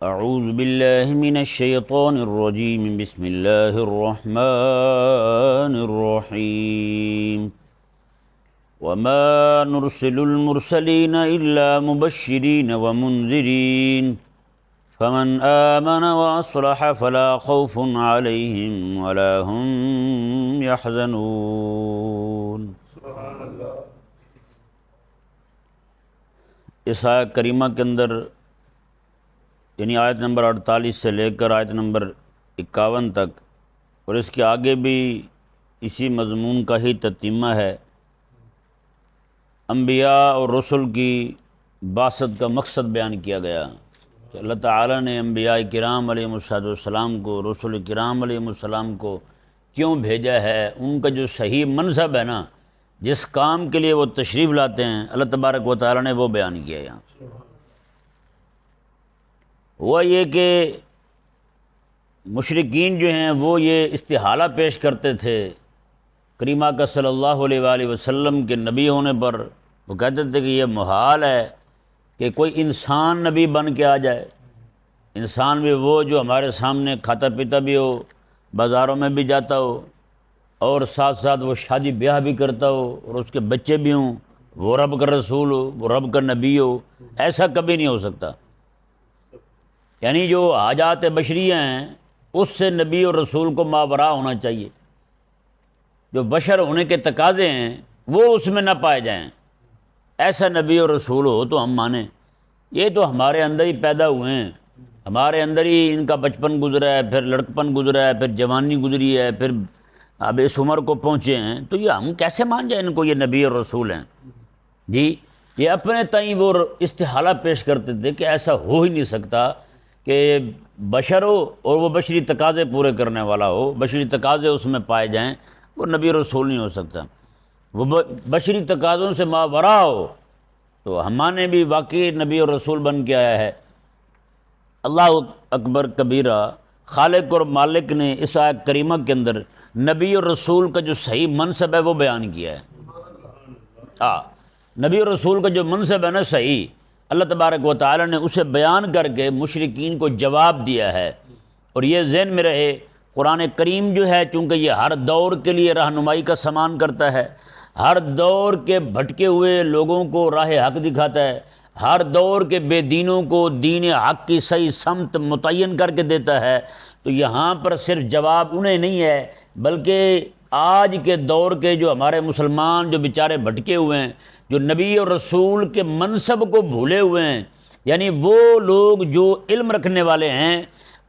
اعوذ باللہ من الشیطان الرجیم بسم اللہ الرحمن الرحیم وما نرسل المرسلین الا مبشرین ومنذرین فمن آمن واصلح فلا خوف علیہم ولا هم يحزنون۔ اس آیت کریمہ کے اندر یعنی آیت نمبر 48 سے لے کر آیت نمبر 51 تک اور اس کے آگے بھی اسی مضمون کا ہی تتمہ ہے۔ انبیاء اور رسل کی بعثت کا مقصد بیان کیا گیا کہ اللہ تعالیٰ نے انبیاء کرام علیہم السلام کو، رسول کرام علیہم السلام کو کیوں بھیجا ہے، ان کا جو صحیح منصب ہے نا، جس کام کے لیے وہ تشریف لاتے ہیں، اللہ تبارک و تعالیٰ نے وہ بیان کیا یہاں۔ وہ یہ کہ مشرکین جو ہیں وہ یہ استحالہ پیش کرتے تھے کریمہ کا صلی اللہ علیہ وآلہ وسلم کے نبی ہونے پر۔ وہ کہتے تھے کہ یہ محال ہے کہ کوئی انسان نبی بن کے آ جائے، انسان بھی وہ جو ہمارے سامنے کھاتا پیتا بھی ہو، بازاروں میں بھی جاتا ہو، اور ساتھ ساتھ وہ شادی بیاہ بھی کرتا ہو، اور اس کے بچے بھی ہوں، وہ رب کا رسول ہو، وہ رب کا نبی ہو۔ ایسا کبھی نہیں ہو سکتا۔ یعنی جو حاجات بشریہ ہیں اس سے نبی اور رسول کو ماوراء ہونا چاہیے، جو بشر ہونے کے تقاضے ہیں وہ اس میں نہ پائے جائیں۔ ایسا نبی اور رسول ہو تو ہم مانیں۔ یہ تو ہمارے اندر ہی پیدا ہوئے ہیں، ہمارے اندر ہی ان کا بچپن گزرا ہے، پھر لڑکپن گزرا ہے، پھر جوانی گزری ہے، پھر اب اس عمر کو پہنچے ہیں، تو یہ ہم کیسے مان جائیں ان کو یہ نبی اور رسول ہیں؟ جی یہ اپنے تئیں وہ استحالہ پیش کرتے تھے کہ ایسا ہو ہی نہیں سکتا کہ بشر ہو اور وہ بشری تقاضے پورے کرنے والا ہو، بشری تقاضے اس میں پائے جائیں، وہ نبی رسول نہیں ہو سکتا۔ وہ بشری تقاضوں سے ماوراء ہو تو ہمانے بھی واقعی نبی اور رسول بن کے آیا ہے۔ اللہ اکبر کبیرہ، خالق اور مالک نے اس آیت کریمہ کے اندر نبی اور رسول کا جو صحیح منصب ہے وہ بیان کیا ہے۔ نبی اور رسول کا جو منصب ہے نا صحیح، اللہ تبارک و تعالی نے اسے بیان کر کے مشرکین کو جواب دیا ہے۔ اور یہ ذہن میں رہے، قرآن کریم جو ہے چونکہ یہ ہر دور کے لیے رہنمائی کا سامان کرتا ہے، ہر دور کے بھٹکے ہوئے لوگوں کو راہ حق دکھاتا ہے، ہر دور کے بے دینوں کو دین حق کی صحیح سمت متعین کر کے دیتا ہے، تو یہاں پر صرف جواب انہیں نہیں ہے بلکہ آج کے دور کے جو ہمارے مسلمان جو بیچارے بھٹکے ہوئے ہیں، جو نبی اور رسول کے منصب کو بھولے ہوئے ہیں، یعنی وہ لوگ جو علم رکھنے والے ہیں،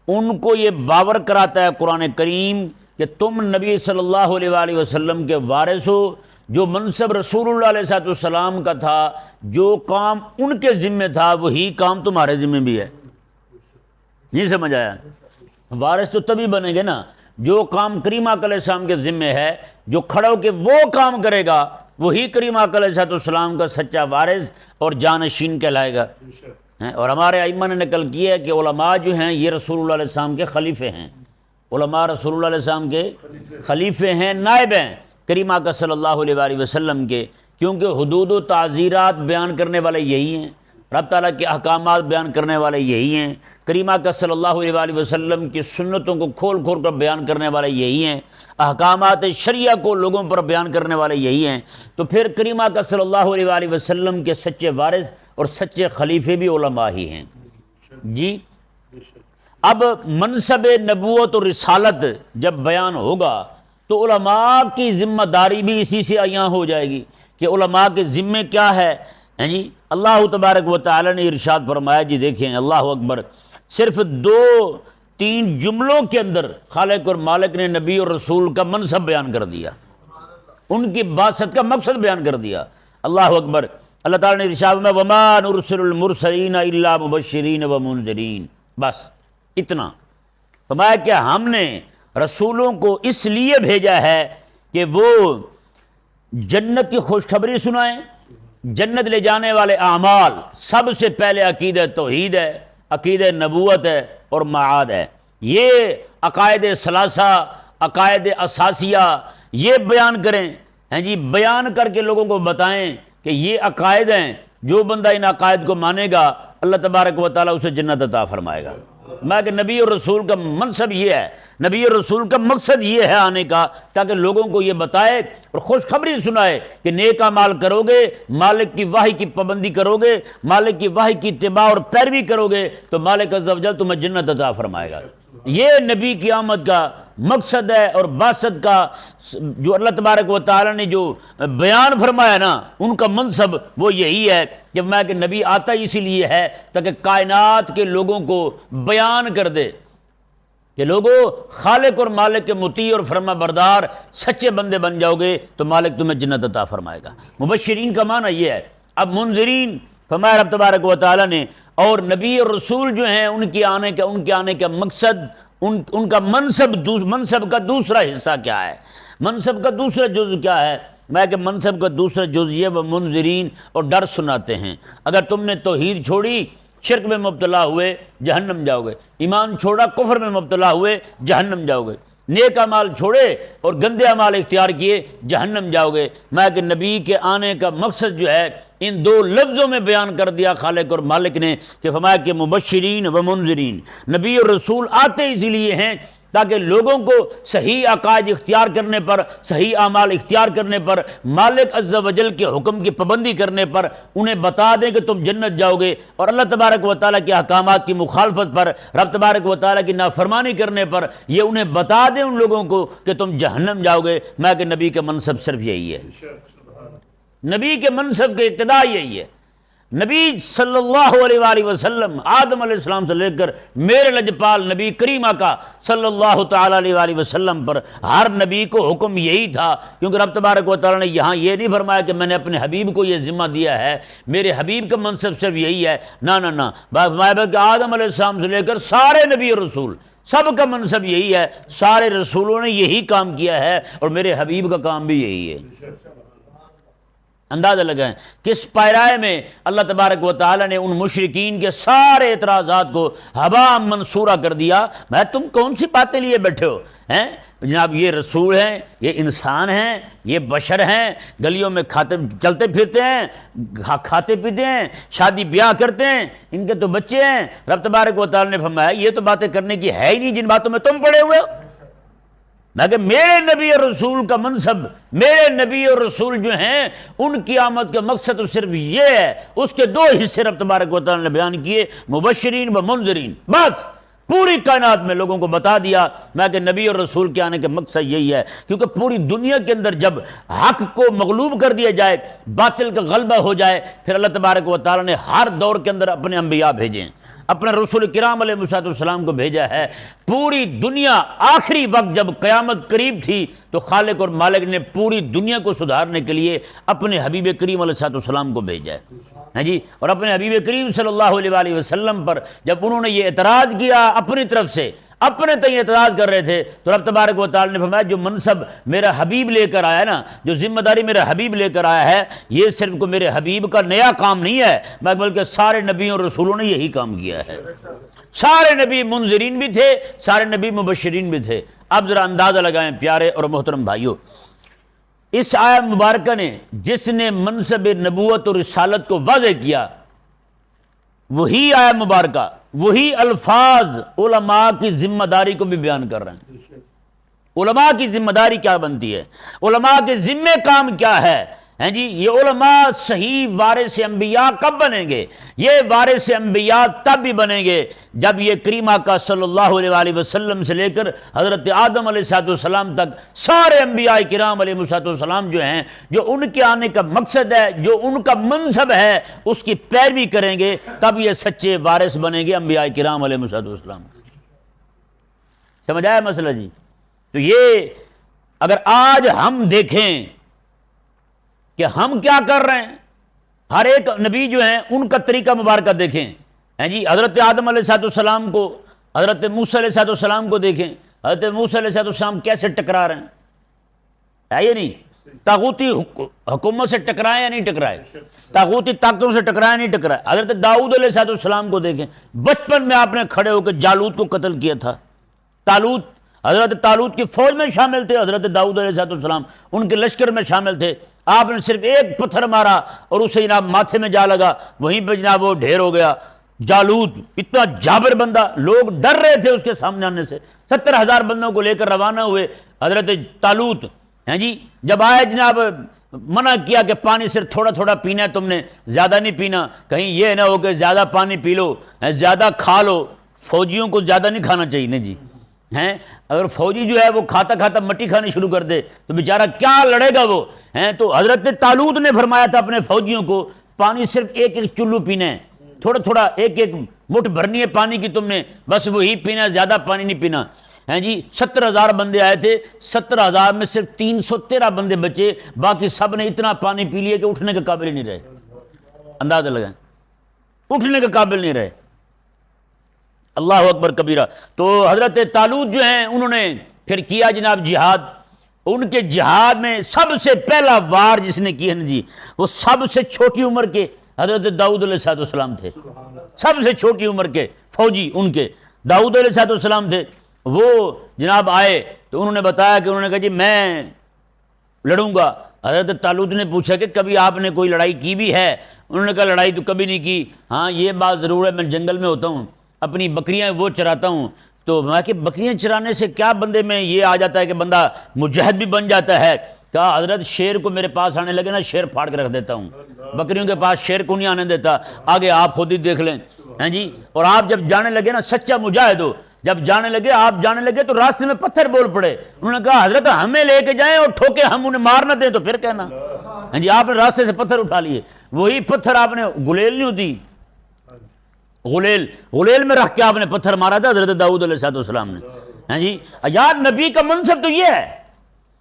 ان کو یہ باور کراتا ہے قرآن کریم کہ تم نبی صلی اللہ علیہ وآلہ وسلم کے وارث ہو۔ جو منصب رسول اللہ علیہ السلام کا تھا، جو کام ان کے ذمہ تھا، وہی کام تمہارے ذمہ بھی ہے۔ نہیں سمجھ آیا؟ وارث تو تبھی بنیں گے نا جو کام کریم آقا علیہ السلام کے ذمہ ہے، جو کھڑا ہو کے وہ کام کرے گا وہی کریم آقا علیہ السلام کا سچا وارث اور جانشین کہلائے گا۔ اور ہمارے ائمہ نے نقل کیا ہے کہ علماء جو ہیں یہ رسول اللہ علیہ السلام کے خلیفے ہیں، علماء رسول اللہ علیہ السلام کے خلیفے ہیں، نائب ہیں کریم آقا صلی اللہ علیہ وآلہ وسلم کے، کیونکہ حدود و تعزیرات بیان کرنے والے یہی ہیں، رب تعالیٰ کے احکامات بیان کرنے والے یہی ہیں، کریم آقا صلی اللہ علیہ وآلہ وسلم کی سنتوں کو کھول کھول کر بیان کرنے والے یہی ہیں، احکامات شریعہ کو لوگوں پر بیان کرنے والے یہی ہیں۔ تو پھر کریم آقا صلی اللہ علیہ وآلہ وسلم کے سچے وارث اور سچے خلیفے بھی علماء ہی ہیں۔ جی اب منصب نبوت اور رسالت جب بیان ہوگا تو علماء کی ذمہ داری بھی اسی سے عیاں ہو جائے گی کہ علماء کے ذمہ کیا ہے۔ جی اللہ تبارک و تعالی نے ارشاد فرمایا، جی دیکھیں اللہ اکبر، صرف 2-3 جملوں کے اندر خالق اور مالک نے نبی اور رسول کا منصب بیان کر دیا، ان کی بعثت کا مقصد بیان کر دیا۔ اللہ اکبر، اللہ تعالی نے ارشاد میں وما نرسل المرسلین الا مبشرین ومنذرین، بس اتنا فرمایا کہ ہم نے رسولوں کو اس لیے بھیجا ہے کہ وہ جنت کی خوشخبری سنائیں، جنت لے جانے والے اعمال، سب سے پہلے عقیدہ توحید ہے، عقیدہ نبوت ہے اور معاد ہے۔ یہ عقائد ثلاثہ، عقائد اساسیہ یہ بیان کریں، ہیں جی، بیان کر کے لوگوں کو بتائیں کہ یہ عقائد ہیں، جو بندہ ان عقائد کو مانے گا اللہ تبارک و تعالیٰ اسے جنت عطا فرمائے گا۔ میں کہ نبی اور رسول کا منصب یہ ہے، نبی اور رسول کا مقصد یہ ہے آنے کا، تاکہ لوگوں کو یہ بتائے اور خوشخبری سنائے کہ نیک اعمال کرو گے، مالک کی وحی کی پابندی کرو گے، مالک کی وحی کی اتباع اور پیروی کرو گے تو مالک عز و جل تمہیں جنت عطا فرمائے گا۔ یہ نبی کی آمد کا مقصد ہے، اور بعثت کا جو اللہ تبارک و تعالیٰ نے جو بیان فرمایا نا، ان کا منصب وہ یہی ہے کہ میں کہ نبی آتا ہی اسی لیے ہے تاکہ کائنات کے لوگوں کو بیان کر دے کہ لوگوں خالق اور مالک کے مطیع اور فرما بردار سچے بندے بن جاؤ گے تو مالک تمہیں جنت عطا فرمائے گا۔ مبشرین کا معنی یہ ہے۔ اب منذرین فرمایا رب تبارک و تعالیٰ نے، اور نبی اور رسول جو ہیں ان کے آنے کا مقصد، ان کا منصب کا دوسرا حصہ کیا ہے، منصب کا دوسرا جز کیا ہے؟ میں کہ منصب کا دوسرا جز یہ وہ منذرین اور ڈر سناتے ہیں۔ اگر تم نے توحید چھوڑی، شرک میں مبتلا ہوئے، جہنم جاؤ گے، ایمان چھوڑا، کفر میں مبتلا ہوئے، جہنم جاؤ گے، نیک اعمال چھوڑے اور گندے اعمال اختیار کیے، جہنم جاؤ گے۔ میں کہ نبی کے آنے کا مقصد جو ہے ان دو لفظوں میں بیان کر دیا خالق اور مالک نے، کہ فرمایا کہ مبشرین و منذرین، نبی اور رسول آتے اسی لیے ہیں تاکہ لوگوں کو صحیح عقائد اختیار کرنے پر، صحیح اعمال اختیار کرنے پر، مالک عز و جل کے حکم کی پابندی کرنے پر انہیں بتا دیں کہ تم جنت جاؤ گے، اور اللہ تبارک و تعالیٰ کے احکامات کی مخالفت پر، رب تبارک و تعالیٰ کی نافرمانی کرنے پر یہ انہیں بتا دیں ان لوگوں کو کہ تم جہنم جاؤ گے۔ میں کہ نبی کا منصب صرف یہی ہے، نبی کے منصب کی ابتدا یہی ہے۔ نبی صلی اللہ علیہ وآلہ وسلم، آدم علیہ السلام سے لے کر میرے لجپال نبی کریم آقا صلی اللہ تعالیٰ علیہ وآلہ وسلم پر ہر نبی کو حکم یہی تھا، کیونکہ رب تبارک و تعالیٰ نے یہاں یہ نہیں فرمایا کہ میں نے اپنے حبیب کو یہ ذمہ دیا ہے، میرے حبیب کا منصب صرف یہی ہے، نہ کہ آدم علیہ السلام سے لے کر سارے نبی اور رسول سب کا منصب یہی ہے، سارے رسولوں نے یہی کام کیا ہے اور میرے حبیب کا کام بھی یہی ہے۔ اندازہ لگائیں کس پائرائے میں اللہ تبارک و تعالیٰ نے ان مشرکین کے سارے اعتراضات کو ہوا منصورہ کر دیا۔ میں تم کون سی باتیں لیے بیٹھے ہو ہیں جناب، یہ رسول ہیں، یہ انسان ہیں، یہ بشر ہیں، گلیوں میں چلتے پھرتے ہیں، کھاتے پیتے ہیں، شادی بیاہ کرتے ہیں، ان کے تو بچے ہیں۔ رب تبارک و تعالیٰ نے فرمایا یہ تو باتیں کرنے کی ہے ہی نہیں جن باتوں میں تم پڑے ہوئے ہو۔ میں کہ میرے نبی اور رسول کا منصب، میرے نبی اور رسول جو ہیں ان کی آمد کا مقصد تو صرف یہ ہے، اس کے دو حصے رب تبارک و تعالیٰ نے بیان کیے، مبشرین و منذرین، بس پوری کائنات میں لوگوں کو بتا دیا۔ میں کہ نبی اور رسول کے آنے کا مقصد یہی ہے، کیونکہ پوری دنیا کے اندر جب حق کو مغلوب کر دیا جائے، باطل کا غلبہ ہو جائے، پھر اللہ تبارک و تعالیٰ نے ہر دور کے اندر اپنے انبیاء بھیجے ہیں، اپنے رسول کرام علیہ السلام کو بھیجا ہے۔ پوری دنیا آخری وقت جب قیامت قریب تھی تو خالق اور مالک نے پوری دنیا کو سدھارنے کے لیے اپنے حبیب کریم علیہ السلام کو بھیجا ہے جی، اور اپنے حبیب کریم صلی اللہ علیہ وآلہ وسلم پر جب انہوں نے یہ اعتراض کیا، اپنی طرف سے اپنے تئیں اعتراض کر رہے تھے، تو رب تبارک و تعالی نے فرمایا جو منصب میرا حبیب لے کر آیا نا، جو ذمہ داری میرا حبیب لے کر آیا ہے، یہ صرف کو میرے حبیب کا نیا کام نہیں ہے، بلکہ سارے نبیوں اور رسولوں نے یہی کام کیا ہے۔ سارے نبی منذرین بھی تھے، سارے نبی مبشرین بھی تھے۔ اب ذرا اندازہ لگائیں پیارے اور محترم بھائیوں، اس آیت مبارکہ نے جس نے منصب نبوت اور رسالت کو واضح کیا، وہی آیت مبارکہ، وہی الفاظ علماء کی ذمہ داری کو بھی بیان کر رہے ہیں۔ علماء کی ذمہ داری کیا بنتی ہے، علماء کے ذمہ کام کیا ہے جی؟ یہ علماء صحیح وارث انبیاء کب بنیں گے؟ یہ وارث انبیاء تب بھی بنیں گے جب یہ کریم آقا صلی اللہ علیہ وآلہ وسلم سے لے کر حضرت آدم علیہ السلام تک سارے انبیاء کرام علیہ السلام جو ہیں، جو ان کے آنے کا مقصد ہے، جو ان کا منصب ہے، اس کی پیروی کریں گے، تب یہ سچے وارث بنیں گے انبیاء کرام علیہ السلام۔ سمجھ آیا مسئلہ جی؟ تو یہ اگر آج ہم دیکھیں کہ ہم کیا کر رہے ہیں، ہر ایک نبی جو ہیں ان کا طریقہ مبارکہ دیکھیں جی۔ حضرت آدم علیہ السلام کو، حضرت موسیٰ علیہ السلام کو دیکھیں، حضرت موسیٰ علیہ السلام کیسے ٹکرا رہے ہیں، ہے یہ نہیں؟ طاغوتی حکومت سے ٹکرائے یا نہیں ٹکرائے، طاغوتی طاقتوں سے ٹکرائے نہیں ٹکرائے۔ حضرت داؤد علیہ السلام کو دیکھیں، بچپن میں آپ نے کھڑے ہو کے جالوت کو قتل کیا تھا۔ طالوت، حضرت طالوت کی فوج میں شامل تھے حضرت داؤد علیہ السلام، ان کے لشکر میں شامل تھے۔ آپ نے صرف ایک پتھر مارا اور اسے جناب ماتھے میں جا لگا، وہیں پہ جناب وہ ڈھیر ہو گیا، جالوت اتنا جابر بندہ، لوگ ڈر رہے تھے اس کے سامنے آنے سے، 70,000 بندوں کو لے کر روانہ ہوئے حضرت طالوت ہیں جی، جب آئے جناب منع کیا کہ پانی صرف تھوڑا تھوڑا پینا ہے تم نے، زیادہ نہیں پینا، کہیں یہ نہ ہو کہ زیادہ پانی پی لو، زیادہ کھا لو، فوجیوں کو زیادہ نہیں کھانا چاہیے نا جی، ہیں اگر فوجی جو ہے وہ کھاتا کھاتا مٹی کھانی شروع کر دے تو بیچارہ کیا لڑے گا وہ، ہیں تو حضرت طالوت نے فرمایا تھا اپنے فوجیوں کو پانی صرف ایک ایک چلو پینا ہے، تھوڑا تھوڑا ایک ایک مٹھ بھرنی ہے پانی کی تم نے، بس وہی پینا ہے، زیادہ پانی نہیں پینا، ہیں جی 70,000 بندے آئے تھے، 70,000 میں صرف 313 بندے بچے، باقی سب نے اتنا پانی پی لیا کہ اٹھنے کے قابل ہی نہیں رہے، اندازہ لگائیں اٹھنے کے قابل نہیں رہے، اللہ اکبر کبیرہ۔ تو حضرت طالوت جو ہیں انہوں نے پھر کیا جناب جہاد، ان کے جہاد میں سب سے پہلا وار جس نے کیا نا جی، وہ سب سے چھوٹی عمر کے حضرت داؤد علیہ السلام تھے، سب سے چھوٹی عمر کے فوجی ان کے داؤد علیہ السلام تھے، وہ جناب آئے تو انہوں نے بتایا کہ انہوں نے کہا جی میں لڑوں گا۔ حضرت طالوت نے پوچھا کہ کبھی آپ نے کوئی لڑائی کی بھی ہے؟ انہوں نے کہا لڑائی تو کبھی نہیں کی، ہاں یہ بات ضرور ہے میں جنگل میں ہوتا ہوں، اپنی بکریاں وہ چراتا ہوں، تو میں کہ بکریاں چرانے سے کیا بندے میں یہ آ جاتا ہے کہ بندہ مجاہد بھی بن جاتا ہے؟ کہا حضرت شیر کو میرے پاس آنے لگے نا شیر پھاڑ کے رکھ دیتا ہوں، بکریوں کے پاس شیر کو نہیں آنے دیتا، آگے آپ خود ہی دیکھ لیں، ہیں جی۔ اور آپ جب جانے لگے نا سچا مجاہد ہو، جب جانے لگے آپ جانے لگے تو راستے میں پتھر بول پڑے، انہوں نے کہا حضرت ہمیں لے کے جائیں اور ٹھوکے ہم انہیں مار نہ دیں تو پھر کہنا، ہیں جی آپ نے راستے سے پتھر اٹھا لیے، وہی پتھر آپ نے گلیل نہیں ہوتی، غلیل میں رکھ کے آپ نے پتھر مارا تھا حضرت داؤد علیہ السلام نے، ہیں جی۔ یار نبی کا منصب تو یہ ہے،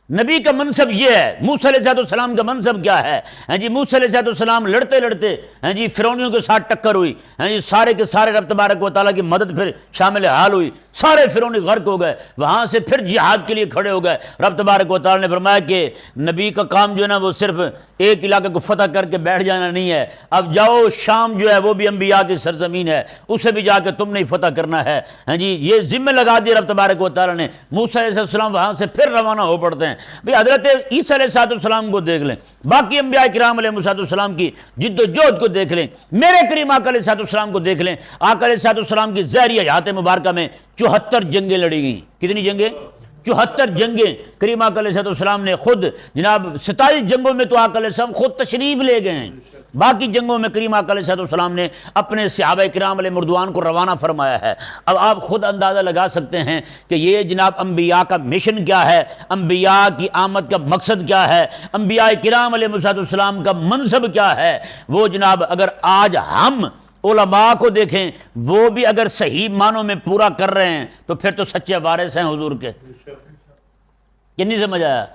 نبی کا منصب یہ ہے، موسیٰ علیہ السلام کا منصب کیا ہے؟ ہیں جی موسیٰ علیہ السلام لڑتے لڑتے ہیں جی فرعونیوں کے ساتھ ٹکر ہوئی، ہیں جی سارے کے سارے رب تبارک و تعالیٰ کی مدد پھر شامل حال ہوئی، سارے فرعونی غرق ہو گئے، وہاں سے پھر جہاد کے لیے کھڑے ہو گئے، رب تبارک و تعالیٰ نے فرمایا کہ نبی کا کام جو ہے نا وہ صرف ایک علاقے کو فتح کر کے بیٹھ جانا نہیں ہے، اب جاؤ شام جو ہے وہ بھی انبیاء کی سرزمین ہے، اسے بھی جا کے تم نے فتح کرنا ہے، ہیں جی یہ ذمہ لگا دیا رب تبارک و تعالیٰ نے۔ موسیٰ علیہ السلام وہاں سے پھر روانہ ہو پڑتے ہیں، بھئی حضرت عیسیٰ علیہ السلام کو دیکھ لیں، باقی انبیاء کرام علیہ السلام کی جد و جہد کو دیکھ لیں، میرے کریم آقا علیہ السلام کو دیکھ لیں، آقا علیہ السلام کی ظاہری حیات مبارکہ میں 74 جنگیں لڑی گئیں، کتنی جنگیں؟ 74 جنگیں کریم آقا علیہ السلام نے خود، جناب 27 جنگوں میں تو آقا علیہ السلام خود تشریف لے گئے ہیں، باقی جنگوں میں کریم آقا علیہ السلام نے اپنے صحابہ کرام علیہ مردوان کو روانہ فرمایا ہے۔ اب آپ خود اندازہ لگا سکتے ہیں کہ یہ جناب انبیاء کا مشن کیا ہے، انبیاء کی آمد کا مقصد کیا ہے، انبیاء کرام علیہ السلام کا منصب کیا ہے، وہ جناب اگر آج ہم علماء کو دیکھیں وہ بھی اگر صحیح معنوں میں پورا کر رہے ہیں تو پھر تو سچے وارث ہیں حضور کے، کہ نہیں سمجھ آیا؟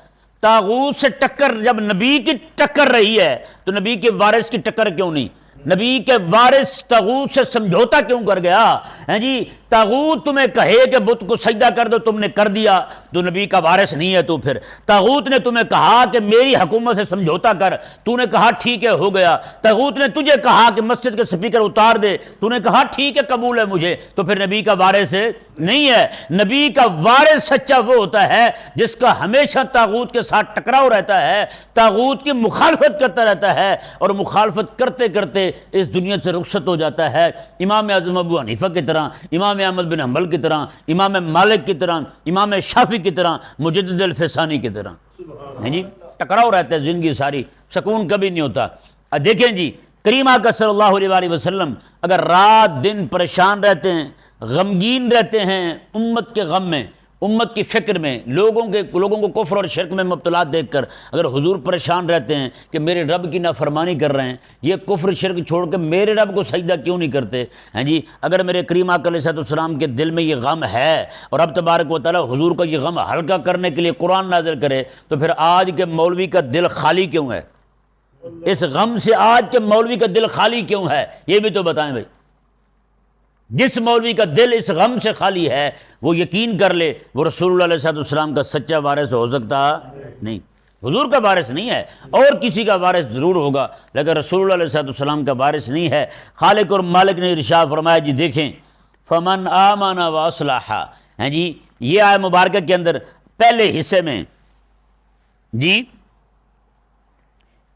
طاغوت سے ٹکر جب نبی کی ٹکر رہی ہے تو نبی کے وارث کی ٹکر کیوں نہیں؟ نبی کے وارث طاغوت سے سمجھوتا کیوں کر گیا؟ ہیں جی طاغوت تمہیں کہے کہ بت کو سجدہ کر دو تم نے کر دیا تو نبی کا وارث نہیں ہے، تو پھر طاغوت نے تمہیں کہا کہ میری حکومت سے سمجھوتا کر، تو نے کہا ٹھیک ہے ہو گیا، طاغوت نے تجھے کہا کہ مسجد کے سپیکر اتار دے، تو نے کہا ٹھیک ہے قبول ہے مجھے، تو پھر نبی کا وارث نہیں ہے۔ نبی کا وارث سچا وہ ہوتا ہے جس کا ہمیشہ طاغوت کے ساتھ ٹکراؤ رہتا ہے، طاغوت کی مخالفت کرتا رہتا ہے اور مخالفت کرتے کرتے اس دنیا سے رخصت ہو جاتا ہے، امام اعظم ابو حنیفہ کی طرح، امام احمد بن حنبل کی طرح، امام مالک کی طرح، امام شافعی کی طرح، مجدد الفسانی کی طرح، ہیں جی ٹکراؤ رہتا ہے زندگی ساری، سکون کبھی نہیں ہوتا۔ دیکھیں جی کریم آقا صلی اللہ علیہ وآلہ وسلم اگر رات دن پریشان رہتے ہیں، غمگین رہتے ہیں، امت کے غم میں، امت کی فکر میں، لوگوں کو کفر اور شرک میں مبتلا دیکھ کر اگر حضور پریشان رہتے ہیں کہ میرے رب کی نافرمانی کر رہے ہیں، یہ کفر شرک چھوڑ کے میرے رب کو سجدہ کیوں نہیں کرتے ہیں جی، اگر میرے کریم آقا علیہ السلام کے دل میں یہ غم ہے اور رب تبارک و تعالی حضور کا یہ غم ہلکا کرنے کے لیے قرآن نازل کرے تو پھر آج کے مولوی کا دل خالی کیوں ہے؟ اس غم سے آج کے مولوی کا دل خالی کیوں ہے؟ یہ بھی تو بتائیں بھائی۔ جس مولوی کا دل اس غم سے خالی ہے وہ یقین کر لے وہ رسول اللہ علیہ السلام کا سچا وارث ہو سکتا نہیں، حضور کا وارث نہیں ہے، اور کسی کا وارث ضرور ہوگا لیکن رسول اللہ علیہ السلام کا وارث نہیں ہے۔ خالق اور مالک نے ارشاد فرمایا جی دیکھیں فمن آمن واصلح، ہیں جی یہ آیت مبارکہ کے اندر پہلے حصے میں جی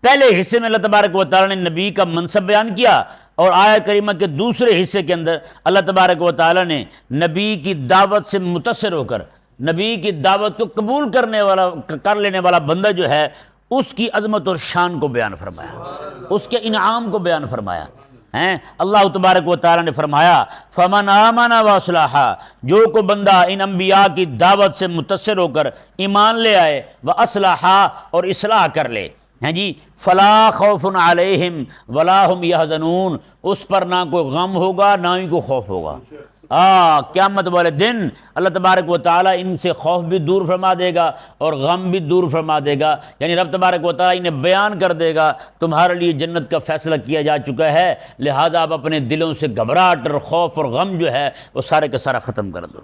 پہلے حصے میں اللہ تبارک و تعالیٰ نے نبی کا منصب بیان کیا، اور آیت کریمہ کے دوسرے حصے کے اندر اللہ تبارک و تعالیٰ نے نبی کی دعوت سے متاثر ہو کر نبی کی دعوت کو قبول کر لینے والا بندہ جو ہے اس کی عظمت اور شان کو بیان فرمایا، اس کے انعام کو بیان فرمایا ہیں۔ اللہ تبارک و تعالیٰ نے فرمایا فَمَنْ آمَنَ وَأَصْلَحَ، جو کو بندہ ان انبیاء کی دعوت سے متاثر ہو کر ایمان لے آئے، وَأَصْلَحَ اور اصلاح کر لے، ہیں جی، فَلَا خَوْفٌ عَلَيْهِمْ وَلَا هُمْ يَحْزَنُونَ، اس پر نہ کوئی غم ہوگا نہ ہی کوئی خوف ہوگا۔ قیامت والے دن اللہ تبارک و تعالیٰ ان سے خوف بھی دور فرما دے گا اور غم بھی دور فرما دے گا، یعنی رب تبارک و تعالیٰ انہیں بیان کر دے گا تمہارے لیے جنت کا فیصلہ کیا جا چکا ہے، لہذا آپ اپنے دلوں سے گھبراہٹ اور خوف اور غم جو ہے وہ سارے کا سارا ختم کر دو۔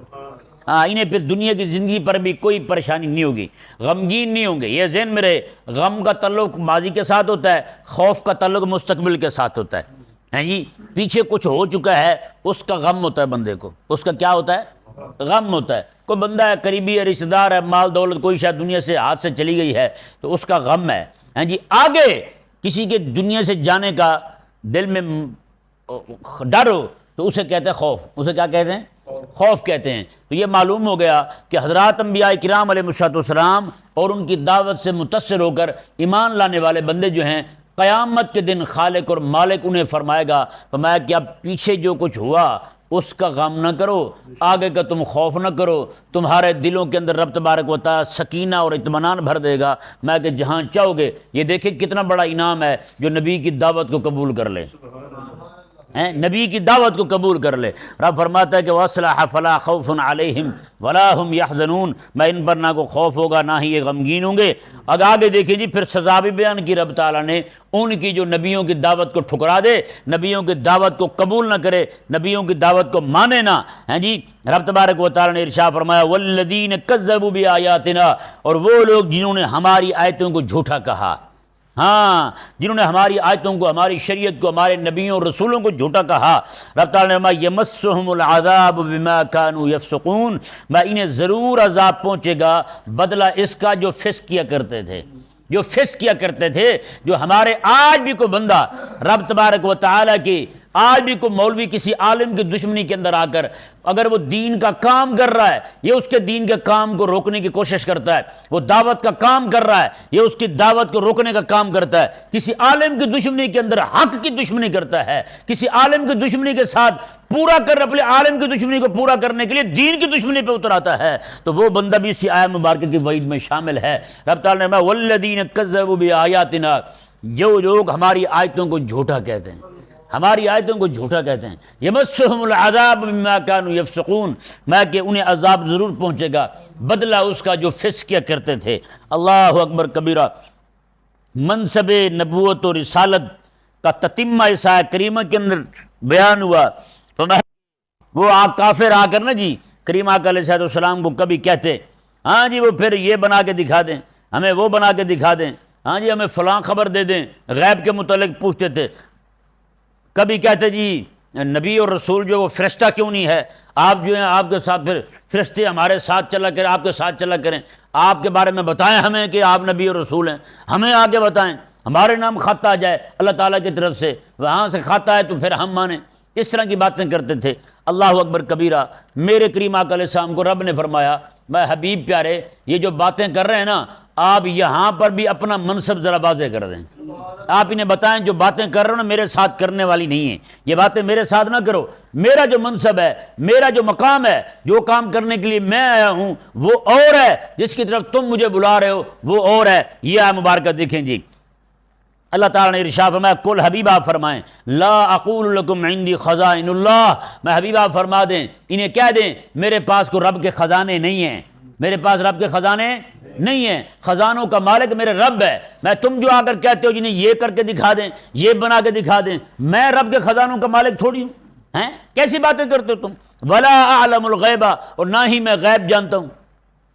انہیں پھر دنیا کی زندگی پر بھی کوئی پریشانی نہیں ہوگی، غمگین نہیں ہوں گے۔ یہ ذہن میں رہے، غم کا تعلق ماضی کے ساتھ ہوتا ہے، خوف کا تعلق مستقبل کے ساتھ ہوتا ہے۔ جی، پیچھے کچھ ہو چکا ہے اس کا غم ہوتا ہے بندے کو، اس کا کیا ہوتا ہے؟ غم ہوتا ہے۔ کوئی بندہ ہے، قریبی ہے، رشتہ دار ہے، مال دولت کوئی شاید دنیا سے ہاتھ سے چلی گئی ہے تو اس کا غم ہے۔ جی، آگے کسی کے دنیا سے جانے کا دل میں ڈر ہو تو اسے کہتے ہیں خوف، اسے کیا کہتے ہیں؟ خوف کہتے ہیں۔ تو یہ معلوم ہو گیا کہ حضرات انبیاء کرام علیہ السلام اور ان کی دعوت سے متاثر ہو کر ایمان لانے والے بندے جو ہیں، قیامت کے دن خالق اور مالک انہیں فرمائے گا کہ اب پیچھے جو کچھ ہوا اس کا غم نہ کرو، آگے کا تم خوف نہ کرو، تمہارے دلوں کے اندر رب تبارک و تعالیٰ سکینہ اور اطمینان بھر دے گا، کہ جہاں چاہو گے۔ یہ دیکھیں کتنا بڑا انعام ہے جو نبی کی دعوت کو قبول کر لے، نبی کی دعوت کو قبول کر لے۔ رب فرماتا ہے کہ وَأَصْلَحَ فَلَا خَوْفٌ عَلَيْهِمْ وَلَا هُمْ يَحْزَنُونَ، میں ان پر نہ کوئی خوف ہوگا نہ ہی یہ غمگین ہوں گے۔ اب آگے دیکھیں جی، پھر سزا بھی بیان کی رب تعالیٰ نے ان کی جو نبیوں کی دعوت کو ٹھکرا دے، نبیوں کی دعوت کو قبول نہ کرے، نبیوں کی دعوت کو مانے نہ، ہیں جی۔ رب تبارک و تعالیٰ نے ارشاد فرمایا وَالَّذِينَ كَذَّبُوا بِآيَاتِنَا، اور وہ لوگ جنہوں نے ہماری آیتوں کو جھوٹا کہا، جنہوں نے ہماری آیتوں کو، ہماری شریعت کو، ہمارے نبیوں اور رسولوں کو جھوٹا کہا۔ رب تعالیٰ نے فرمایا یمسہم العذاب بما کانوا یفسقون، انہیں ضرور عذاب پہنچے گا بدلہ اس کا جو فسق کیا کرتے تھے، جو فسق کیا کرتے تھے۔ جو ہمارے آج بھی کوئی بندہ رب تبارک و تعالیٰ کی، آج بھی کوئی مولوی کسی عالم کی دشمنی کے اندر آ کر اگر وہ دین کا کام کر رہا ہے، یہ اس کے دین کے کام کو روکنے کی کوشش کرتا ہے، وہ دعوت کا کام کر رہا ہے، یہ اس کی دعوت کو روکنے کا کام کرتا ہے، کسی عالم کی دشمنی کے اندر حق کی دشمنی کرتا ہے، کسی عالم کی دشمنی کے ساتھ پورا کر اپنے عالم کی دشمنی کو پورا کرنے کے لیے دین کی دشمنی پہ اتر آتا ہے، تو وہ بندہ بھی اسی آیت مبارکہ کی وعید میں شامل ہے۔ رب تعالیٰ نے فرمایا والذین کذبوا بآیاتنا، جو لوگ ہماری آیتوں کو جھوٹا کہتے ہیں، ہماری آیتوں کو جھوٹا کہتے ہیں، یمسہم العذاب بما کانوا یفسقون، کہ انہیں عذاب ضرور پہنچے گا بدلہ اس کا جو فسق کیا کرتے تھے۔ اللہ اکبر کبیرہ۔ منصب نبوت و رسالت کا تتمہ اس آیت کریمہ کے اندر بیان ہوا۔ وہ کافر آ کر نا جی کریم آقا علیہ السلام کو کبھی کہتے جی وہ پھر یہ بنا کے دکھا دیں، ہمیں وہ بنا کے دکھا دیں، جی ہمیں فلاں خبر دے دیں، غیب کے متعلق پوچھتے تھے۔ کبھی کہتے جی نبی اور رسول جو وہ فرشتہ کیوں نہیں ہے، آپ جو ہیں آپ کے ساتھ، پھر فرشتے ہمارے ساتھ چلا کریں، آپ کے ساتھ چلا کریں، آپ کے بارے میں بتائیں ہمیں کہ آپ نبی اور رسول ہیں، ہمیں آگے بتائیں، ہمارے نام خط آ جائے اللہ تعالیٰ کی طرف سے، وہاں سے خط آئے تو پھر ہم مانیں۔ اس طرح کی باتیں کرتے تھے۔ اللہ اکبر کبیرہ۔ میرے کریم آقا علیہ السلام کو رب نے فرمایا میں حبیب پیارے یہ جو باتیں کر رہے ہیں نا، آپ یہاں پر بھی اپنا منصب ذرا واضح کر دیں، آپ انہیں بتائیں جو باتیں کر رہے ہو نا میرے ساتھ کرنے والی نہیں ہیں، یہ باتیں میرے ساتھ نہ کرو، میرا جو منصب ہے، میرا جو مقام ہے، جو کام کرنے کے لیے میں آیا ہوں وہ اور ہے، جس کی طرف تم مجھے بلا رہے ہو وہ اور ہے۔ یہ آیت مبارکہ دیکھیں جی، اللہ تعالیٰ نے ارشاد فرمایا کل حبیب آپ فرمائیں لا اقول لکم عندی خزائن اللہ، میں حبیب آپ فرما دیں انہیں کہہ دیں میرے پاس کو رب کے خزانے نہیں ہیں، میرے پاس رب کے خزانے نہیں ہیں، خزانوں کا مالک میرے رب ہے۔ میں تم جو آ کر کہتے ہو جنہیں یہ کر کے دکھا دیں، یہ بنا کے دکھا دیں، میں رب کے خزانوں کا مالک تھوڑی ہوں، ہیں کیسی باتیں کرتے ہو تم؟ ولا اعلم الغیب، اور نہ ہی میں غیب جانتا ہوں،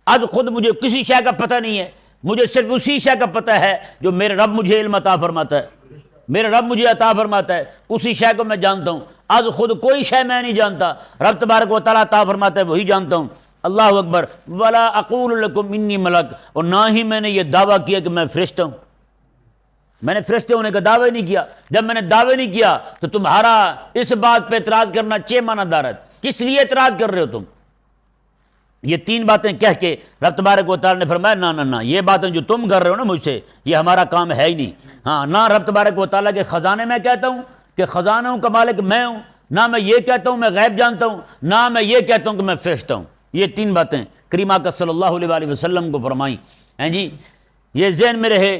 آج خود مجھے کسی شے کا پتہ نہیں ہے، مجھے صرف اسی شے کا پتہ ہے جو میرے رب مجھے علم عطا فرماتا ہے، میرے رب مجھے عطا فرماتا ہے، اسی شے کو میں جانتا ہوں، آج خود کوئی شے میں نہیں جانتا، رب تبارک و تعالیٰ عطا فرماتا ہے وہی جانتا ہوں۔ اللہ اکبر۔ ولا اقول لکم انی ملک، اور نہ ہی میں نے یہ دعویٰ کیا کہ میں فرشتہ ہوں، میں نے فرشتے ہونے کا دعوی نہیں کیا، جب میں نے دعوی نہیں کیا تو تمہارا اس بات پہ اعتراض کرنا چے معنی دارت، کس لیے اعتراض کر رہے ہو تم؟ یہ تین باتیں کہہ کے رب تبارک و تعالیٰ نے فرمایا نہ یہ باتیں جو تم کر رہے ہو نا مجھ سے، یہ ہمارا کام ہے ہی نہیں۔ ہاں، نہ رب تبارک و تعالیٰ کے خزانے میں کہتا ہوں کہ خزانوں کا مالک میں ہوں، نہ میں یہ کہتا ہوں میں غیب جانتا ہوں، نہ میں یہ کہتا ہوں کہ میں فرشتہ ہوں۔ یہ تین باتیں کریم آقا صلی اللہ علیہ وآلہ وسلم کو فرمائیں ہیں جی، یہ ذہن میں رہے۔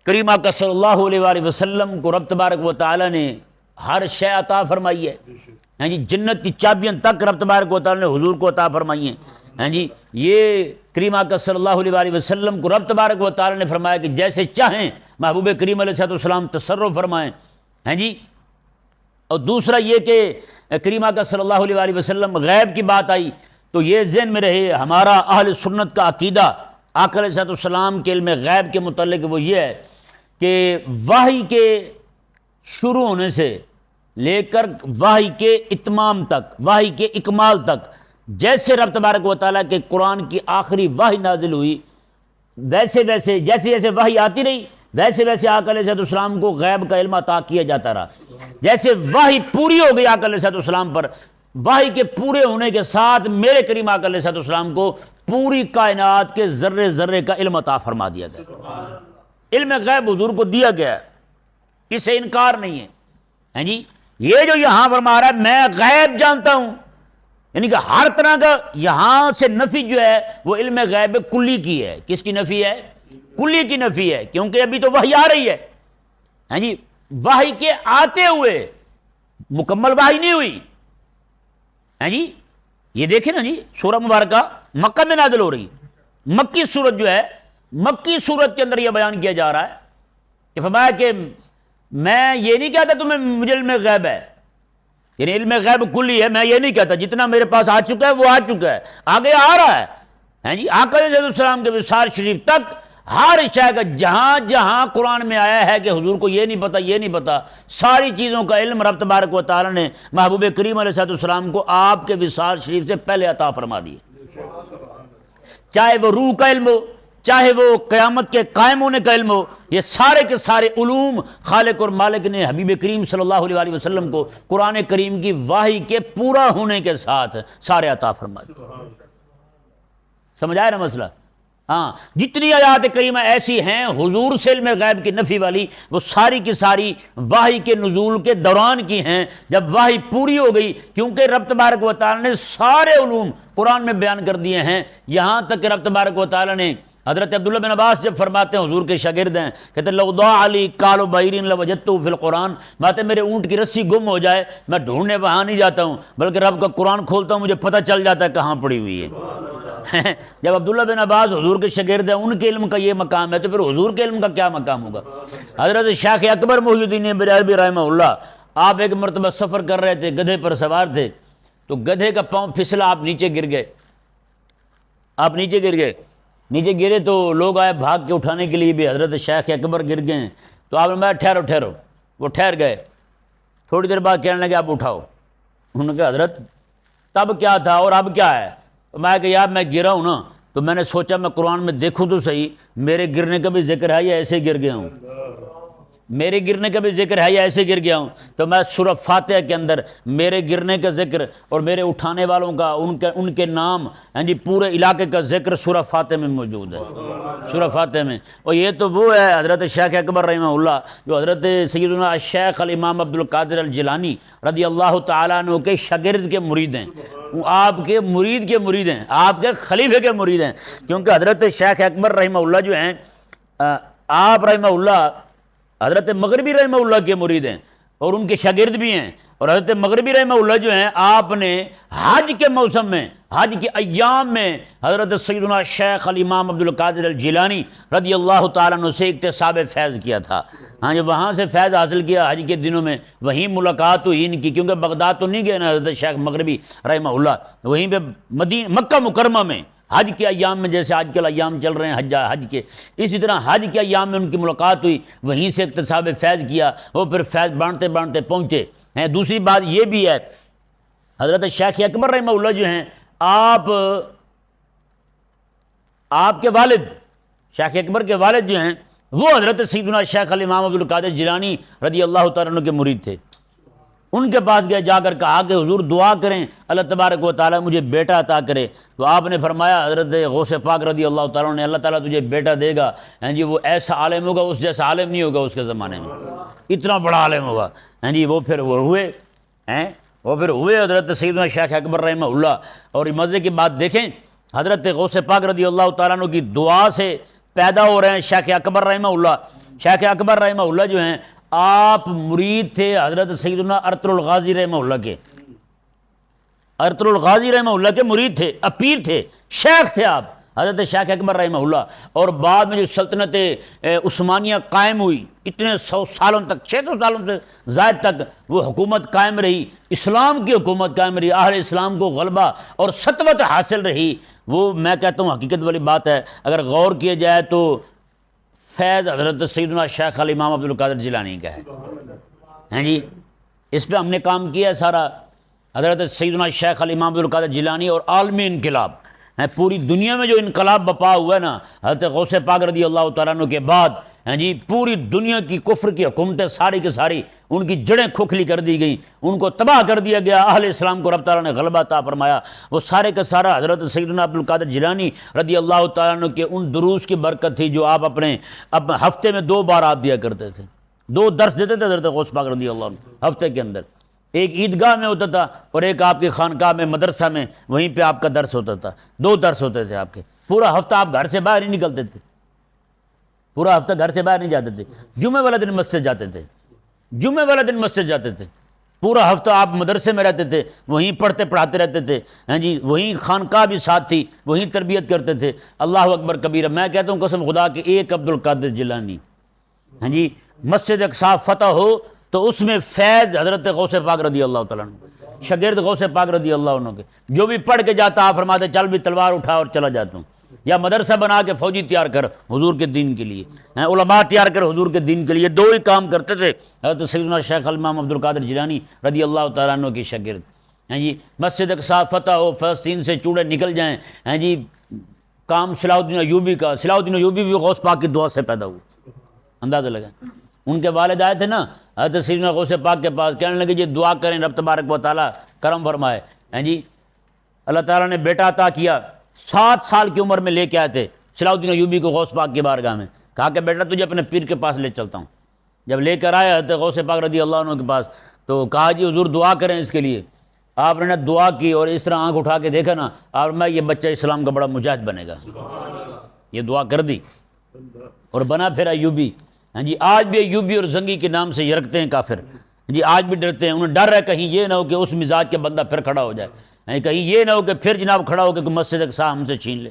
کریم آقا صلی اللہ علیہ وآلہ وسلم کو رب تبارک و تعالیٰ نے ہر شے عطا فرمائی ہے، ہیں جی، جنت کی چابیاں تک رب تبارک و تعالیٰ نے حضور کو عطا فرمائی ہیں جی۔ یہ کریم آقا صلی اللہ علیہ وآلہ وسلم کو رب تبارک و تعالیٰ نے فرمایا کہ جیسے چاہیں محبوب کریم علیہ السلام تصرف فرمائیں ہیں جی۔ اور دوسرا یہ کہ کریم آقا صلی اللہ علیہ وآلہ وسلم غیب کی بات آئی تو یہ ذہن میں رہے، ہمارا اہل سنت کا عقیدہ آقا علیہ السلام کے علم غیب کے متعلق وہ یہ ہے کہ وحی کے شروع ہونے سے لے کر وحی کے اتمام تک، وحی کے اکمال تک، جیسے رب تبارک و تعالیٰ کے قرآن کی آخری وحی نازل ہوئی، ویسے ویسے جیسے وحی آتی رہی، ویسے ویسے آقا علیہ السلام کو غیب کا علم عطا کیا جاتا رہا۔ جیسے وحی پوری ہو گئی آقا علیہ السلام پر، وحی کے پورے ہونے کے ساتھ میرے کریم آقا علیہ السلام کو پوری کائنات کے ذرے ذرے کا علم عطا فرما دیا گیا۔ علم غیب حضور کو دیا گیا ہے، اس سے انکار نہیں ہے جی۔ یہ جو یہاں فرما رہا ہے میں غیب جانتا ہوں، یعنی کہ ہر طرح کا یہاں سے نفی جو ہے وہ علم غیب کلی کی ہے۔ کس کی نفی ہے؟ کلی کی نفی ہے، کیونکہ ابھی تو وحی آ رہی ہے جی، وحی کے آتے ہوئے مکمل وحی نہیں ہوئی ہے جی۔ یہ دیکھیں نا جی، سورہ مبارکہ مکہ میں نازل ہو رہی، مکی سورت جو ہے، مکی سورت کے اندر یہ بیان کیا جا رہا ہے کہ فرمایا کہ میں یہ نہیں کہتا تمہیں مجھے علم غیب ہے، یعنی علم غیب کلی ہے، میں یہ نہیں کہتا، جتنا میرے پاس آ چکا ہے وہ آ چکا ہے، آگے آ رہا ہے جی۔ آقا علیہ السلام کے وصال شریف تک ہر شے کا جہاں جہاں قرآن میں آیا ہے کہ حضور کو یہ نہیں پتا، یہ نہیں پتا، ساری چیزوں کا علم رب تبارک و تعالیٰ نے محبوب کریم علیہ السلام کو آپ کے وصال شریف سے پہلے عطا فرما دیے، چاہے وہ روح کا علم ہو، چاہے وہ قیامت کے قائم ہونے کا علم ہو، یہ سارے کے سارے علوم خالق اور مالک نے حبیب کریم صلی اللہ علیہ وآلہ وسلم کو قرآن کریم کی وحی کے پورا ہونے کے ساتھ سارے عطا فرما دیے۔ سمجھ آیا نا مسئلہ؟ ہاں، جتنی آیات کریمہ ایسی ہیں حضور سے علم غیب کی نفی والی، وہ ساری کی ساری وحی کے نزول کے دوران کی ہیں، جب وحی پوری ہو گئی، کیونکہ رب تبارک و تعالیٰ نے سارے علوم قرآن میں بیان کر دیے ہیں، یہاں تک کہ رب تبارک و تعالیٰ نے حضرت عبداللہ بن عباس جب فرماتے ہیں، حضور کے شاگرد ہیں، کہتے ہیں لو ضاع علی کال بعیر لوجدتہ فی القرآن، باتیں میرے اونٹ کی رسی گم ہو جائے میں ڈھونڈنے وہاں نہیں جاتا ہوں، بلکہ رب کا قرآن کھولتا ہوں مجھے پتہ چل جاتا ہے کہاں پڑی ہوئی ہے۔ جب عبداللہ بن عباس حضور کے شاگرد ہیں، ان کے علم کا یہ مقام ہے، تو پھر حضور کے علم کا کیا مقام ہوگا؟ حضرت شیخ اکبر محی الدین بریلوی رحمہ اللہ، آپ ایک مرتبہ سفر کر رہے تھے، گدھے پر سوار تھے، تو گدھے کا پاؤں پھسلا، آپ نیچے گر گئے، آپ نیچے گر گئے، نیچے گرے تو لوگ آئے بھاگ کے اٹھانے کے لیے بھی، حضرت شیخ اکبر گر گئے ہیں، تو آپ نے کہا ٹھہرو ٹھہرو، وہ ٹھہر گئے، تھوڑی دیر بعد کہنے لگے آپ اٹھاؤ، انہوں نے کہا حضرت تب کیا تھا اور اب کیا ہے؟ میں کہ یار میں گرا ہوں نا، تو میں نے سوچا میں قرآن میں دیکھوں تو صحیح میرے گرنے کا بھی ذکر ہے یا ایسے گر گیا ہوں، میرے گرنے کا بھی ذکر ہے یا ایسے گر گیا ہوں، تو میں سورہ فاتحہ کے اندر میرے گرنے کا ذکر اور میرے اٹھانے والوں کا ان کے نام جی پورے علاقے کا ذکر سورہ فاتحہ میں موجود ہے، سورہ فاتحہ میں۔ اور یہ تو وہ ہے حضرت شیخ اکبر رحمہ اللہ جو حضرت سیدنا الشیخ الامام عبد القادر الجیلانی رضی اللہ تعالیٰ عنہ کے شاگرد کے مرید ہیں، وہ آپ کے مرید کے مرید ہیں، آپ کے خلیفے کے مرید ہیں، کیونکہ حضرت شیخ اکبر رحمہ اللہ جو ہیں آپ رحمہ اللہ حضرت مغربی رحمہ اللہ کے مرید ہیں اور ان کے شاگرد بھی ہیں، اور حضرت مغربی رحمہ اللہ جو ہیں آپ نے حج کے موسم میں، حج کے ایام میں حضرت سیدنا شیخ الامام عبد القادر الجیلانی رضی اللہ تعالیٰ عنہ سے اکتساب فیض کیا تھا۔ ہاں جب وہاں سے فیض حاصل کیا حج کے دنوں میں، وہیں ملاقات ہوئی ان کی، کیونکہ بغداد تو نہیں گئے نا حضرت شیخ مغربی رحمہ اللہ، وہیں پہ مکہ مکرمہ میں حج کے ایام میں، جیسے آج کل ایام چل رہے ہیں حج کے، اسی طرح حج کے ایام میں ان کی ملاقات ہوئی، وہیں سے اکتساب فیض کیا، وہ پھر فیض بانٹتے بانٹتے پہنچے ہیں۔ دوسری بات یہ بھی ہے حضرت شیخ اکبر رحمہ اللہ جو ہیں آپ کے والد شیخ اکبر کے والد جو ہیں وہ حضرت سیدنا شیخ الامام عبد القادر جیلانی رضی اللہ تعالیٰ عنہ کے مرید تھے۔ ان کے پاس گئے، جا کر کہا کہ حضور دعا کریں اللہ تبارک و تعالیٰ مجھے بیٹا عطا کرے، تو آپ نے فرمایا حضرت غوث پاک رضی اللہ تعالیٰ نے، اللہ تعالیٰ تجھے بیٹا دے گا، ہاں جی وہ ایسا عالم ہوگا، اس جیسا عالم نہیں ہوگا اس کے زمانے میں، اتنا بڑا عالم ہوگا۔ ہاں جی وہ پھر ہوئے حضرت سیدنا شیخ اکبر رحمہ اللہ۔ اور مزے کی بات دیکھیں، حضرت غوث پاک رضی اللہ تعالیٰ عنہ کی دعا سے پیدا ہو رہے ہیں شیخ اکبر رحمہ اللہ۔ شیخ اکبر رحمہ اللہ جو ہیں آپ مرید تھے حضرت سیدنا ارطغرل الغازی رحمہ اللہ کے، ارطغرل الغازی رحمہ اللہ کے مرید تھے، پیر تھے، شیخ تھے آپ حضرت شیخ اکبر رحمہ اللہ۔ اور بعد میں جو سلطنت عثمانیہ قائم ہوئی، اتنے 100 سالوں تک، 600 سالوں سے زائد تک وہ حکومت قائم رہی، اسلام کی حکومت قائم رہی، اہل اسلام کو غلبہ اور سطوت حاصل رہی۔ وہ میں کہتا ہوں حقیقت والی بات ہے، اگر غور کیا جائے تو فیض حضرت سیدنا شیخ الامام عبد القادر جیلانی کا ہے، ہیں جی اس پہ ہم نے کام کیا ہے سارا۔ حضرت سیدنا شیخ الامام عبد القادر جیلانی اور عالمی انقلاب، پوری دنیا میں جو انقلاب بپا ہوا ہے نا حضرت غوث پاک رضی اللہ تعالیٰ عنہ کے بعد، ہیں جی پوری دنیا کی کفر کی حکومتیں ساری کی ساری ان کی جڑیں کھوکھلی کر دی گئیں، ان کو تباہ کر دیا گیا، اہل اسلام کو رب تعالیٰ نے غلبہ عطا فرمایا۔ وہ سارے کا سارا حضرت سیدنا عبد القادر جیلانی رضی اللہ تعالیٰ عنہ کے ان دروس کی برکت تھی جو آپ اپنے ہفتے میں 2 بار آپ دیا کرتے تھے، 2 درس دیتے تھے حضرت غوث پاک رضی اللہ عنہ ہفتے کے اندر، ایک عیدگاہ میں ہوتا تھا اور ایک آپ کی خانقاہ میں مدرسہ میں، وہیں پہ آپ کا درس ہوتا تھا، 2 درس ہوتے تھے آپ کے۔ پورا ہفتہ آپ گھر سے باہر نہیں نکلتے تھے، پورا ہفتہ گھر سے باہر نہیں جاتے تھے، جمعے والا دن مسجد جاتے تھے، جمعے والا دن مسجد جاتے تھے، پورا ہفتہ آپ مدرسے میں رہتے تھے، وہیں پڑھتے پڑھاتے رہتے تھے، ہاں جی وہیں خانقاہ بھی ساتھ تھی، وہیں تربیت کرتے تھے۔ اللہ اکبر کبیرہ، میں کہتا ہوں قسم خدا کہ ایک عبد القادر جیلانی، ہاں جی مسجد اقصی فتح ہو تو اس میں فیض حضرت غوث پاک رضی اللہ تعالیٰ عنہ، شاگرد غوث پاک رضی اللہ عنہ کے، جو بھی پڑھ کے جاتا آپ فرماتے چل بھی تلوار اٹھا اور چلا جاتا ہوں، یا مدرسہ بنا کے فوجی تیار کر حضور کے دین کے لیے، علماء تیار کر حضور کے دین کے لیے، 2 ہی کام کرتے تھے حضرت سیدنا شیخ الامام عبد القادر جیلانی رضی اللہ تعالیٰ عنہ کے شاگرد، ہیں جی مسجد اقصی فتح ہو، فلسطین سے چوڑے نکل جائیں، ہیں جی کام صلاح الدین ایوبی کا، صلاح الدین ایوبی بھی غوث پاک کی دعا سے پیدا ہوئے، اندازہ لگائیں۔ ان کے والد آئے تھے نا حضرت سیدنا غوث پاک کے پاس، کہنے لگے جی دعا کریں رب تبارک و تعالیٰ کرم فرمائے، ہیں جی اللہ تعالیٰ نے بیٹا عطا کیا، 7 سال کی عمر میں لے کے آئے تھے صلاح الدین ایوبی کو غوث پاک کی بارگاہ میں، کہا کہ بیٹا تجھے اپنے پیر کے پاس لے چلتا ہوں۔ جب لے کر آئے حضرت غوث پاک رضی اللہ عنہ کے پاس تو کہا جی حضور دعا کریں اس کے لیے۔ آپ نے دعا کی اور اس طرح آنکھ اٹھا کے دیکھا نا، اور میں یہ بچہ اسلام کا بڑا مجاہد بنے گا، یہ دعا کر دی اور بنا پھر ایوبی۔ ہاں جی آج بھی ایوبی اور زنگی کے نام سے یہ رکھتے ہیں کافر، جی آج بھی ڈرتے ہیں، انہیں ڈر ہے کہیں یہ نہ ہو کہ اس مزاج کے بندہ پھر کھڑا ہو جائے، کہیں یہ نہ ہو کہ پھر جناب کھڑا ہو کہ کوئی مسجد اقصی ہم سے چھین لے،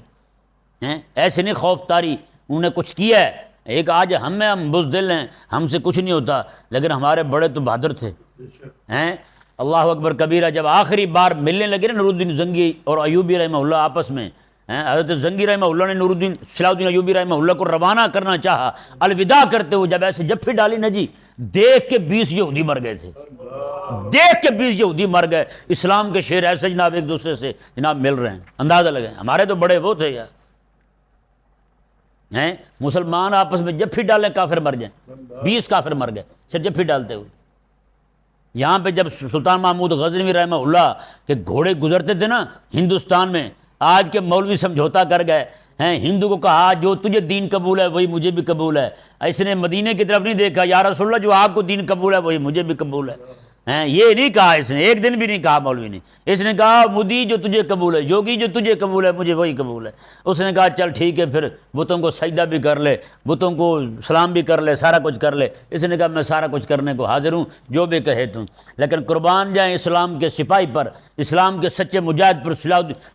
ایسے نہیں خوف تاری، انہوں نے کچھ کیا ہے۔ ایک آج ہم بزدل ہیں، ہم سے کچھ نہیں ہوتا، لیکن ہمارے بڑے تو بہادر تھے، اللہ اکبر کبیرہ۔ جب آخری بار ملنے لگے نا نور الدین زنگی اور ایوبی رحمہ اللہ آپس میں، حضرت زنگی رحمہ اللہ نے نور الدین صلاح الدین ایوبی رحمہ اللہ کو روانہ کرنا چاہا، الوداع کرتے ہوئے جب ایسے جفی ڈالی نا جی، دیکھ کے 20 یہودی مر گئے تھے، دیکھ کے 20 یہودی مر گئے۔ اسلام کے شیر ایسے جناب ایک دوسرے سے جناب مل رہے ہیں، اندازہ لگائیں، ہمارے تو بڑے وہ تھے یار، مسلمان آپس میں جفی ڈالیں کافر مر جائیں، 20 کافر مر گئے صرف جفی ڈالتے ہوئے۔ یہاں پہ جب سلطان محمود غزنوی رحمہ اللہ کے گھوڑے گزرتے تھے نا ہندوستان میں، آج کے مولوی سمجھوتا کر گئے ہیں، ہندو کو کہا جو تجھے دین قبول ہے وہی مجھے بھی قبول ہے، اس نے مدینے کی طرف نہیں دیکھا، یا رسول اللہ جو آپ کو دین قبول ہے وہی مجھے بھی قبول ہے، یہ نہیں کہا اس نے، ایک دن بھی نہیں کہا مولوی نے، اس نے کہا مودی جو تجھے قبول ہے، یوگی جو تجھے قبول ہے مجھے وہی قبول ہے۔ اس نے کہا چل ٹھیک ہے، پھر بتوں کو سجدہ بھی کر لے، بتوں کو سلام بھی کر لے، سارا کچھ کر لے۔ اس نے کہا میں سارا کچھ کرنے کو حاضر ہوں، جو بھی کہے تم، لیکن قربان جائیں اسلام کے سپاہی پر، اسلام کے سچے مجاہد پر،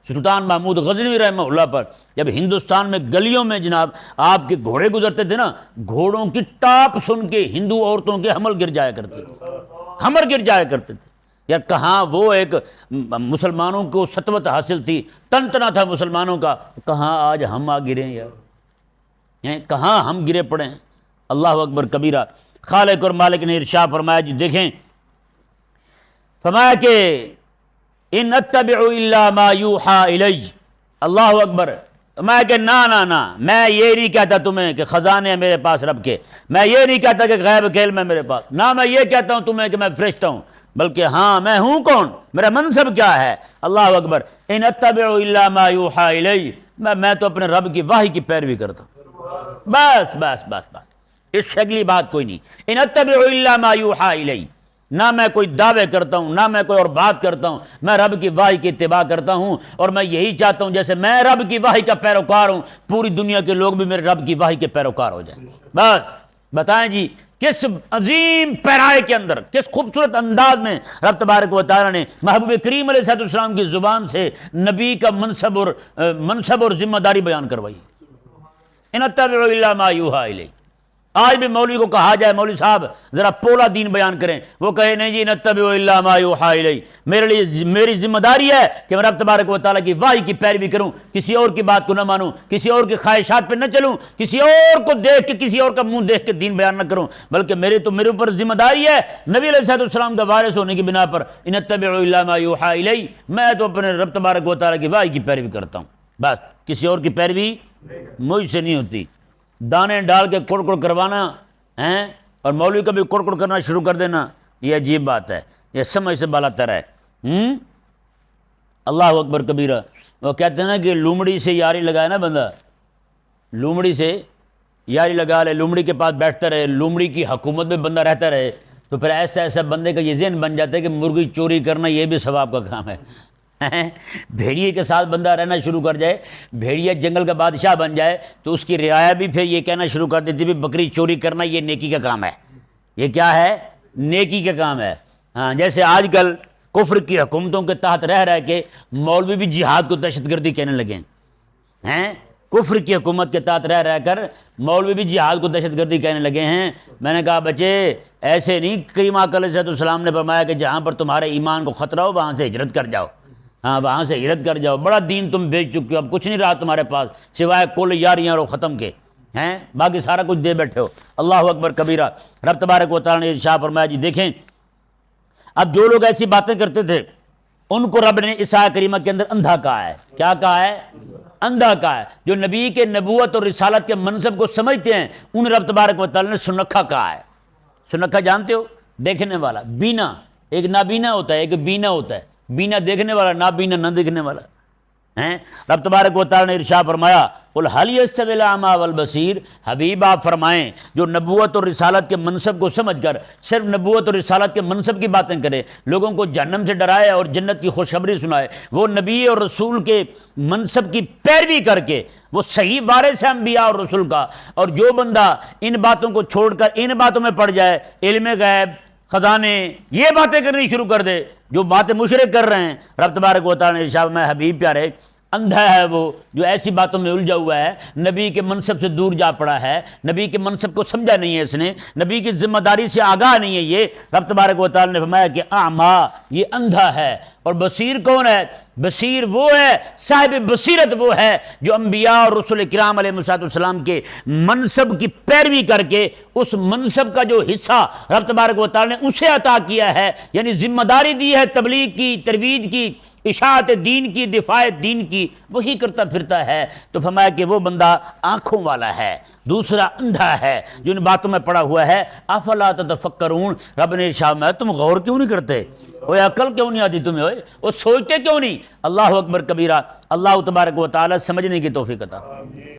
سلطان محمود غزنوی رحمہ اللہ پر۔ جب ہندوستان میں گلیوں میں جناب آپ کے گھوڑے گزرتے تھے نا، گھوڑوں کی ٹاپ سن کے ہندو عورتوں کے حمل گر جایا کرتے تھے، حمل گر جایا کرتے تھے یار۔ کہاں وہ ایک مسلمانوں کو سطوت حاصل تھی، تنتنا تھا مسلمانوں کا، کہاں آج ہم آ گرے ہیں یار، کہاں ہم گرے پڑے ہیں۔ اللہ اکبر کبیرہ۔ خالق اور مالک نے ارشاد فرمایا، جی دیکھیں، فرمایا کہ ان اتبع الا ما یوحى الی، اللہ اکبر، میں کہ نا میں یہ نہیں کہتا تمہیں کہ خزانے ہیں میرے پاس رب کے، میں یہ نہیں کہتا کہ غیب کے علم ہے میرے پاس، نہ میں یہ کہتا ہوں تمہیں کہ میں فرشتہ ہوں، بلکہ ہاں میں ہوں کون، میرا منصب کیا ہے؟ اللہ اکبر، ان اتبع الا ما یوحی الی، میں تو اپنے رب کی وحی کی پیروی کرتا ہوں، بس اس سے اگلی بات کوئی نہیں۔ ان اتبع الا ما یوحی الی، نہ میں کوئی دعوے کرتا ہوں، نہ میں کوئی اور بات کرتا ہوں، میں رب کی وحی کی اتباع کرتا ہوں، اور میں یہی چاہتا ہوں جیسے میں رب کی وحی کا پیروکار ہوں، پوری دنیا کے لوگ بھی میرے رب کی وحی کے پیروکار ہو جائیں۔ بس بتائیں جی کس عظیم پیرائے کے اندر، کس خوبصورت انداز میں رب تبارک و تعالیٰ نے محبوب کریم علیہ السلام کی زبان سے نبی کا منصب اور ذمہ داری بیان کروائی۔ ان اتبع الا ما یوحی الی۔ آج بھی مولوی کو کہا جائے مولوی صاحب ذرا پولا دین بیان کریں، وہ کہے نہیں جی ان اتبع الا ما یوحی الی، میری ذمہ داری ہے کہ میں رب تبارک و تعالیٰ کی وحی کی پیروی کروں، کسی اور کی بات کو نہ مانوں، کسی اور کی خواہشات پہ نہ چلوں، کسی اور کو دیکھ کے، کسی اور کا منہ دیکھ کے دین بیان نہ کروں، بلکہ میرے اوپر ذمہ داری ہے نبی علیہ السلام کا وارث ہونے کی بنا پر ان اتبع الا ما یوحی الی، میں تو اپنے رب تبارک و تعالیٰ کی وحی کی پیروی کرتا ہوں، بس کسی اور کی پیروی مجھ سے نہیں ہوتی۔ دانے ڈال کے کڑ کڑ کروانا ہیں اور مولوی کا بھی کڑ کڑ کرنا شروع کر دینا، یہ عجیب بات ہے، یہ سمجھ سے بالا تر ہے۔ اللہ اکبر کبیرہ۔ وہ کہتے ہیں نا کہ لومڑی سے یاری لگائے نا بندہ، لومڑی سے یاری لگا لے، لومڑی کے پاس بیٹھتا رہے، لومڑی کی حکومت میں بندہ رہتا رہے، تو پھر ایسا بندے کا یہ ذہن بن جاتا ہے کہ مرغی چوری کرنا یہ بھی ثواب کا کام ہے۔ بھیڑیے کے ساتھ بندہ رہنا شروع کر جائے، بھیڑیا جنگل کا بادشاہ بن جائے، تو اس کی رعایا بھی پھر یہ کہنا شروع کر دیتی ہے بکری چوری کرنا یہ نیکی کا کام ہے، یہ کیا ہے؟ نیکی کا کام ہے۔ ہاں، جیسے آج کل کفر کی حکومتوں کے تحت رہ کے مولوی بھی جہاد کو دہشت گردی کہنے لگے ہیں، کفر کی حکومت کے تحت رہ کر مولوی بھی جہاد کو دہشت گردی کہنے لگے ہیں۔ میں نے کہا بچے ایسے نہیں، کریم آقا علیہ السلام نے فرمایا کہ جہاں پر تمہارے ایمان کو خطرہ ہو وہاں سے ہجرت کر جاؤ، ہاں وہاں سے ہجرت کر جاؤ، بڑا دین تم بیچ چکے ہو، اب کچھ نہیں رہا تمہارے پاس سوائے کل یاریاں رو ختم کے ہیں، باقی سارا کچھ دے بیٹھے ہو۔ اللہ اکبر کبیرہ۔ رب تبارک و تعالیٰ نے ارشاد فرمایا جی دیکھیں اب جو لوگ ایسی باتیں کرتے تھے ان کو رب نے اس آیت کریمہ کے اندر اندھا کہا ہے۔ کیا کہا ہے؟ اندھا کہا ہے۔ جو نبی کے نبوت اور رسالت کے منصب کو سمجھتے ہیں ان رب تبارک و تعالیٰ نے سنکھا کہا ہے۔ سنکھا جانتے ہو؟ دیکھنے والا، بینا، ایک نابینا ہوتا ہے، ایک بینا ہوتا ہے، بینا دیکھنے والا، نابینا نہ دیکھنے والا ہیں۔ رب تبارک و تعالیٰ نے ارشاد فرمایا قل هل يستوي الاعمى والبصير، حبیب آپ فرمائیں جو نبوت اور رسالت کے منصب کو سمجھ کر صرف نبوت اور رسالت کے منصب کی باتیں کرے، لوگوں کو جہنم سے ڈرائے اور جنت کی خوشخبری سنائے، وہ نبی اور رسول کے منصب کی پیروی کر کے وہ صحیح وارث ہے انبیاء اور رسول کا، اور جو بندہ ان باتوں کو چھوڑ کر ان باتوں میں پڑ جائے، علم غیب، خزانے، یہ باتیں کرنی شروع کر دے جو باتیں مشرک کر رہے ہیں، رب تبارک و تعالیٰ نے ارشاد میں حبیب پیارے اندھا ہے وہ جو ایسی باتوں میں الجھا ہوا ہے، نبی کے منصب سے دور جا پڑا ہے، نبی کے منصب کو سمجھا نہیں ہے، اس نے نبی کی ذمہ داری سے آگاہ نہیں ہے۔ یہ رب تبارک و تعالیٰ نے فرمایا کہ اعمیٰ، یہ اندھا ہے، اور بصیر کون ہے؟ بصیر وہ ہے، صاحب بصیرت وہ ہے جو انبیاء اور رسول کرام علیہ السلام کے منصب کی پیروی کر کے اس منصب کا جو حصہ رب تبارک و تعالیٰ نے اسے عطا کیا ہے، یعنی ذمہ داری دی ہے تبلیغ کی، ترویج کی، اشاعت دین کی، دفاع دین کی، وہی کرتا پھرتا ہے۔ تو فرمایا کہ وہ بندہ آنکھوں والا ہے، دوسرا اندھا ہے جو ان باتوں میں پڑا ہوا ہے۔ افلا تتفکرون، رب نے ارشاد میں تم غور کیوں نہیں کرتے؟ اوے عقل کیوں نہیں آتی تمہیں؟ وہ سوچتے کیوں نہیں؟ اللہ اکبر کبیرہ۔ اللہ تبارک و تعالی سمجھنے کی توفیق عطا۔